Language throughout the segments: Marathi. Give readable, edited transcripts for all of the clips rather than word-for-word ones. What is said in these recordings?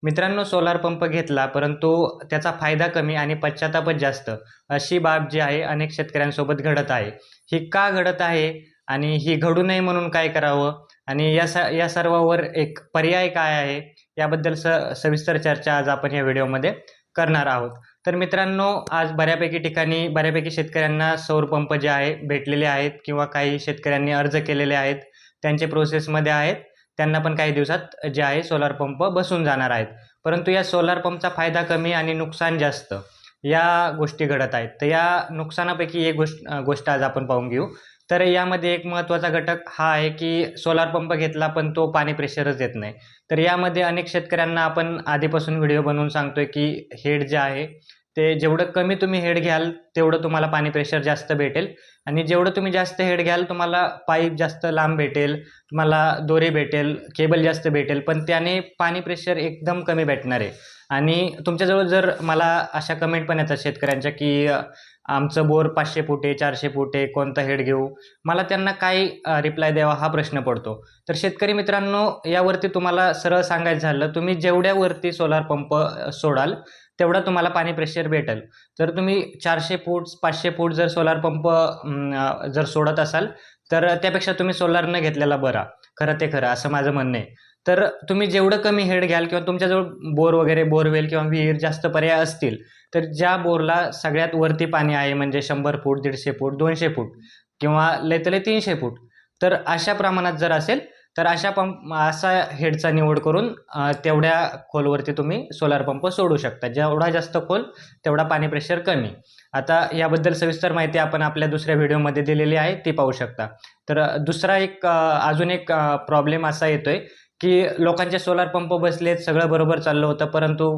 मित्रांनो, सोलार पंप घेतला, परंतु त्याचा फायदा कमी आणि पश्चातापच जास्त, अशी बाब जी आहे अनेक शेतकऱ्यांसोबत घडत आहे. ही का घडत आहे आणि ही घडू नये म्हणून काय करावं आणि या सर्वावर एक पर्याय काय आहे, याबद्दल सविस्तर चर्चा आज आपण या व्हिडिओमध्ये करणार आहोत. तर मित्रांनो, आज बऱ्यापैकी ठिकाणी बऱ्यापैकी शेतकऱ्यांना सौर पंप जे आहे भेटलेले आहेत किंवा काही शेतकऱ्यांनी अर्ज केलेले आहेत. त्यांचे प्रोसेसमध्ये आहेत. त्यांना पण काही दिवसात जे आहे सोलार पंप बसून जाणार आहेत. परंतु या सोलार पंपचा फायदा कमी आणि नुकसान जास्त, या गोष्टी घडत आहेत. तर या नुकसानापैकी एक गोष्ट आज आपण पाहून घेऊ. तर यामध्ये एक महत्त्वाचा घटक हा आहे की सोलार पंप घेतला पण तो पाणी प्रेशरच येत नाही. तर यामध्ये अनेक शेतकऱ्यांना आपण आधीपासून व्हिडिओ बनवून सांगतोय की हेड जे आहे ते जेवढं कमी तुम्ही हेड घ्याल तेवढं तुम्हाला पाणी प्रेशर जास्त भेटेल आणि जेवढं तुम्ही जास्त हेड घ्याल तुम्हाला पाईप जास्त लांब भेटेल, तुम्हाला दोरे भेटेल, केबल जास्त भेटेल, पण त्याने पाणी प्रेशर एकदम कमी भेटणार आहे. आणि तुमच्याजवळ जर मला अशा कमेंट पण येतात शेतकऱ्यांच्या की आमचं बोर 500 फूट आहे, 400 फूट आहे, कोणता हेड घेऊ? मला त्यांना काय रिप्लाय द्यावा हा प्रश्न पडतो. तर शेतकरी मित्रांनो, यावरती तुम्हाला सरळ सांगायचं झालं, तुम्ही जेवढ्यावरती सोलार पंप सोडाल तेवढा तुम्हाला पाणी प्रेशर भेटेल. जर तुम्ही 400 फूट 500 फूट जर सोलार पंप जर सोडत असाल तर त्यापेक्षा तुम्ही सोलार न घेतलेला बरा. खरं ते खरं असं माझं म्हणणं आहे. तर तुम्ही जेवढं कमी हेड घ्याल किंवा तुमच्याजवळ बोर वगैरे बोरवेल किंवा विहीर जास्त पर्याय असतील, तर ज्या बोरला सगळ्यात वरती पाणी आहे म्हणजे 100 फूट, 150 फूट, 200 फूट किंवा लय 300 फूट, तर अशा प्रमाणात जर असेल तर असा हेडचा निवड करून तेवढ्या खोलवरती तुम्ही सोलार पंप सोडू शकता. जेवढा जास्त खोल तेवढा पाणी प्रेशर कमी. आता याबद्दल सविस्तर माहिती आपण आपल्या दुसऱ्या व्हिडिओमध्ये दिलेली आहे, ती पाहू शकता. तर दुसरा एक अजून एक प्रॉब्लेम असा येतोय की लोकांचे सोलार पंप बसलेत, सगळं बरोबर चाललं होतं, परंतु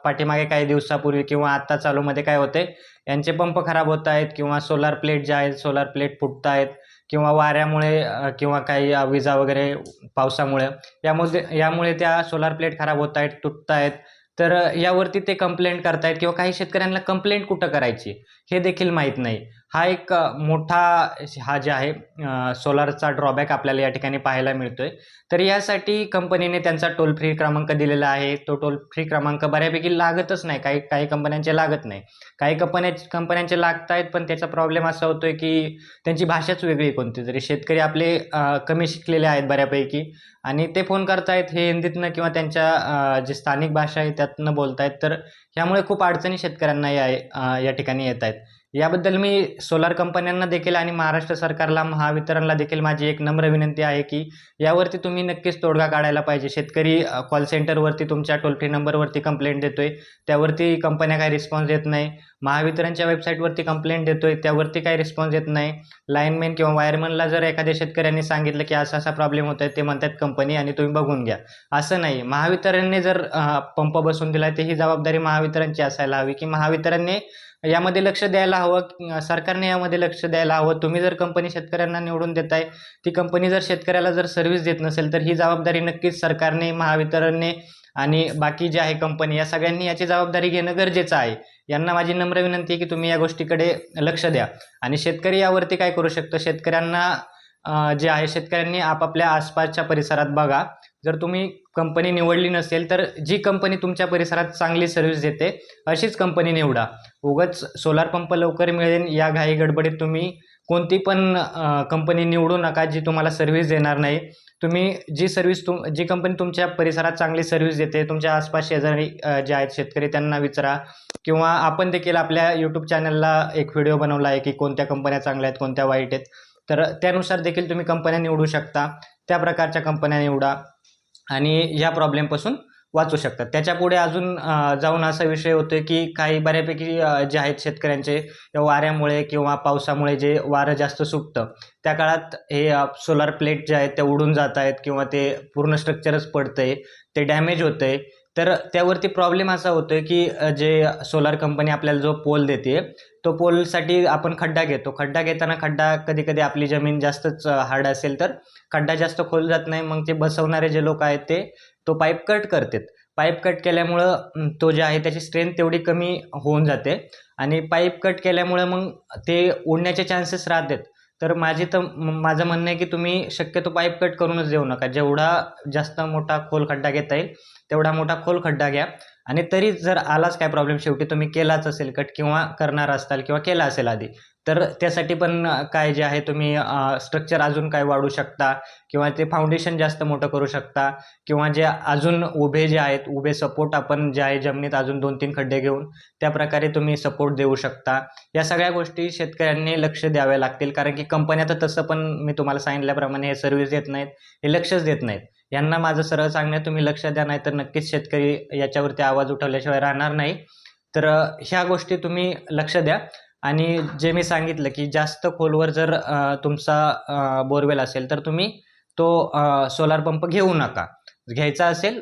पाठीमागे काही दिवसापूर्वी किंवा आत्ता चालूमध्ये काय होतंय, यांचे पंप खराब होत आहेत किंवा सोलार प्लेट ज्या आहेत, सोलार प्लेट फुटतायत किंवा वाऱ्यामुळे किंवा काही विजा वगैरे पावसामुळे यामुळे त्या सोलार प्लेट खराब होत आहेत, तुटत आहेत. तर यावरती ते कंप्लेंट करतायत किंवा काही शेतकऱ्यांना कंप्लेंट कुठं करायची हे देखील माहीत नाही. हा एक मोठा हा जे आहे सोलारचा ड्रॉबॅक आपल्याला या ठिकाणी पाहायला मिळतोय. तर यासाठी कंपनीने त्यांचा टोल फ्री क्रमांक दिलेला आहे. तो टोल फ्री क्रमांक बऱ्यापैकी लागतच नाही. काही काही कंपन्यांचे लागत नाही. काही कंपन्यांचे लागतायत, पण त्याचा प्रॉब्लेम असा होतोय की त्यांची भाषाच वेगळी कोणती तरी. शेतकरी आपले कमी शिकलेले आहेत बऱ्यापैकी आणि ते फोन करतायत हे हिंदीतनं किंवा त्यांच्या जी स्थानिक भाषा आहे त्यातनं बोलतायत. तर ह्यामुळे खूप अडचणी शेतकऱ्यांना या ठिकाणी येत आहेत. याबद्दल मी सोलार कंपन्यांना देखील आणि महाराष्ट्र सरकारला, महावितरणला देखील माझी एक नम्र विनंती आहे की यावरती तुम्ही नक्कीच तोडगा काढायला पाहिजे. शेतकरी कॉल सेंटरवरती तुमच्या टोल फ्री नंबरवरती कंप्लेंट देतोय, त्यावरती कंपन्या काही रिस्पॉन्स देत नाही. महावितरणच्या वेबसाईटवरती कंप्लेंट देतोय, त्यावरती काही रिस्पॉन्स देत नाही. लाईनमॅन किंवा वायरमनला जर एखाद्या शेतकऱ्यांनी सांगितलं की असा असा प्रॉब्लेम होतोय, ते म्हणतात कंपनी आणि तुम्ही बघून घ्या. असं नाही. महावितरणने जर पंप बसवून दिला तर ही जबाबदारी महावितरणची असायला हवी की महावितरणने यामध्ये लक्ष द्यायला हवं, सरकारने यामध्ये लक्ष द्यायला हवं. तुम्ही जर कंपनी शेतकऱ्यांना निवडून देताय, ती कंपनी जर शेतकऱ्याला जर सर्व्हिस देत नसेल तर ही जबाबदारी नक्कीच सरकारने, महावितरणने आणि बाकी जे आहे कंपनी, या सगळ्यांनी याची जबाबदारी घेणं गरजेचं आहे. यांना माझी नम्र विनंती आहे की तुम्ही या गोष्टीकडे लक्ष द्या. आणि शेतकरी यावरती काय करू शकतो, शेतकऱ्यांना जे आहे शेतकऱ्यांनी आपापल्या आसपासच्या परिसरात बघा. जर तुम्ही कंपनी निवडली नसेल तर जी कंपनी तुमच्या परिसरात चांगली सर्व्हिस देते अशीच कंपनी निवडा. उगाच सोलार पंप लवकर मिळेल या घाई गडबडीत तुम्ही कोणती पण कंपनी निवडू नका जी तुम्हाला सर्व्हिस देणार नाही. तुम्ही जी कंपनी तुमच्या परिसरात चांगली सर्व्हिस देते, तुमच्या आसपास शेजारी जे आहेत शेतकरी त्यांना विचारा किंवा आपण देखील आपल्या यूट्यूब चॅनलला एक व्हिडिओ बनवला आहे की कोणत्या कंपन्या चांगल्या आहेत, कोणत्या वाईट आहेत. तर त्यानुसार देखील तुम्ही कंपन्या निवडू शकता. त्या प्रकारच्या कंपन्या निवडा आणि या प्रॉब्लेमपासून वाचू शकतात. त्याच्यापुढे अजून जाऊन असा विषय होतोय की काही बऱ्यापैकी जे आहेत शेतकऱ्यांचे वाऱ्यामुळे किंवा पावसामुळे जे वारं जास्त सुटतं त्या काळात हे सोलार प्लेट जे आहेत त्या उडून जात आहेत किंवा ते पूर्ण स्ट्रक्चरच पडतंय, ते डॅमेज होतंय. तर त्यावरती प्रॉब्लेम असा होतोय की जे सोलार कंपनी आपल्याला जो पोल देते, तो पोलसाठी आपण खड्डा घेतो. खड्डा घेताना कधी कधी आपली जमीन जास्तच हार्ड असेल तर खड्डा जास्त खोल जात नाही. मग ते बसवणारे जे लोक आहेत ते तो पाईप कट करतात. पाईप कट केल्यामुळं तो जे आहे त्याची स्ट्रेंथ तेवढी कमी होऊन जाते आणि पाईप कट केल्यामुळं मग ते उडण्याचे चान्सेस राहतात. तर माझं म्हणणं आहे की तुम्ही शक्यतो पाईप कट करूनच देऊ नका. जेवढा जास्त मोठा खोल खड्डा घेता येईल तेवढा मोठा खोल खड्डा घ्या आणि तरी जर आलाच काय प्रॉब्लेम, शेवटी तुम्ही केलाच असेल कट किंवा करणार असाल किंवा केला असेल आधी, तर त्यासाठी पण काय जे आहे तुम्ही स्ट्रक्चर अजून काय वाढवू शकता किंवा ते फाउंडेशन जास्त मोठं करू शकता किंवा जे अजून उभे जे आहेत, उभे सपोर्ट आपण जे आहे जमिनीत अजून 2-3 खड्डे घेऊन त्या प्रकारे तुम्ही सपोर्ट देऊ शकता. या सगळ्या गोष्टी शेतकऱ्यांनी लक्ष द्याव्या लागतील, कारण की कंपन्या तर तसं पण मी तुम्हाला सांगितल्याप्रमाणे हे सर्व्हिस देत नाहीत, हे लक्षच देत नाहीत. यांना माझं सरळ सांगणं आहे, तुम्ही लक्ष द्या, नाही तर नक्कीच शेतकरी याच्यावरती आवाज उठवल्याशिवाय राहणार नाही. तर ह्या गोष्टी तुम्ही लक्ष द्या. आणि जे मी सांगितलं की जास्त खोलवर जर तुमचा बोरवेल असेल तर तुम्ही तो सोलार पंप घेऊ नका. घ्यायचा असेल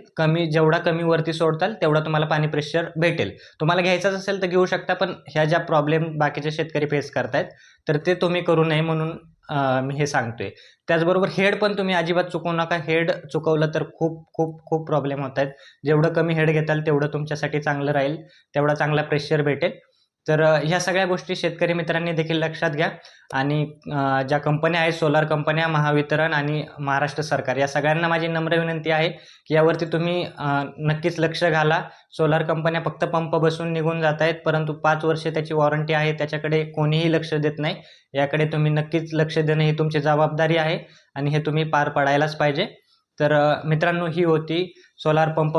जेवढा कमी वरती सोडताल तेवढा तुम्हाला पाणी प्रेशर भेटेल. तुम्हाला घ्यायचाच असेल तर घेऊ शकता, पण ह्या ज्या प्रॉब्लेम बाकीचे शेतकरी फेस करतायत तर ते तुम्ही करू नये म्हणून मी हे सांगतोय. त्याचबरोबर हेड पण तुम्ही अजिबात चुकवू नका. हेड चुकवलं तर खूप खूप खूप प्रॉब्लेम होत आहेत. जेवढं कमी हेड घेताल तेवढं तुमच्यासाठी चांगलं राहील, तेवढा चांगला प्रेशर भेटेल. तर ह्या सगळ्या गोष्टी शेतकरी मित्रांनी देखील लक्षात घ्या. आणि ज्या कंपन्या आहेत, सोलार कंपन्या, महावितरण आणि महाराष्ट्र सरकार, या सगळ्यांना माझी नम्र विनंती आहे की यावरती तुम्ही नक्कीच लक्ष घाला. सोलार कंपन्या फक्त पंप बसून निघून जात आहेत, परंतु 5 वर्षे त्याची वॉरंटी आहे, त्याच्याकडे कोणीही लक्ष देत नाही. याकडे तुम्ही नक्कीच लक्ष देणं ही तुमची जबाबदारी आहे आणि हे तुम्ही पार पाडायलाच पाहिजे. तर मित्रांनो, ही होती सोलार पंप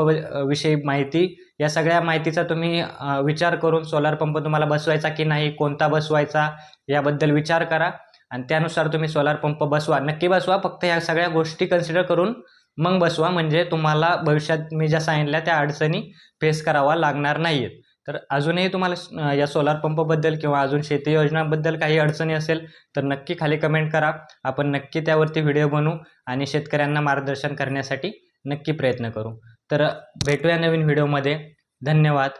विषयी माहिती. या सगळ्या माहितीचा तुम्ही विचार करून सोलार पंप तुम्हाला बसवायचा की नाही, कोणता बसवायचा याबद्दल विचार करा आणि त्यानुसार तुम्ही सोलार पंप बसवा. नक्की बसवा, फक्त ह्या सगळ्या गोष्टी कन्सिडर करून मग बसवा, म्हणजे तुम्हाला भविष्यात मी ज्या सांगितल्या त्या अडचणी फेस करावा लागणार नाहीत. तर अजूनही तुम्हाला या सोलार पंपबद्दल किंवा अजून शेती योजनाबद्दल काही अडचणी असेल तर नक्की खाली कमेंट करा. आपण नक्की त्यावरती व्हिडिओ बनवू आणि शेतकऱ्यांना मार्गदर्शन करण्यासाठी नक्की प्रयत्न करू. तर भेटूया नवीन व्हिडिओमध्ये. धन्यवाद.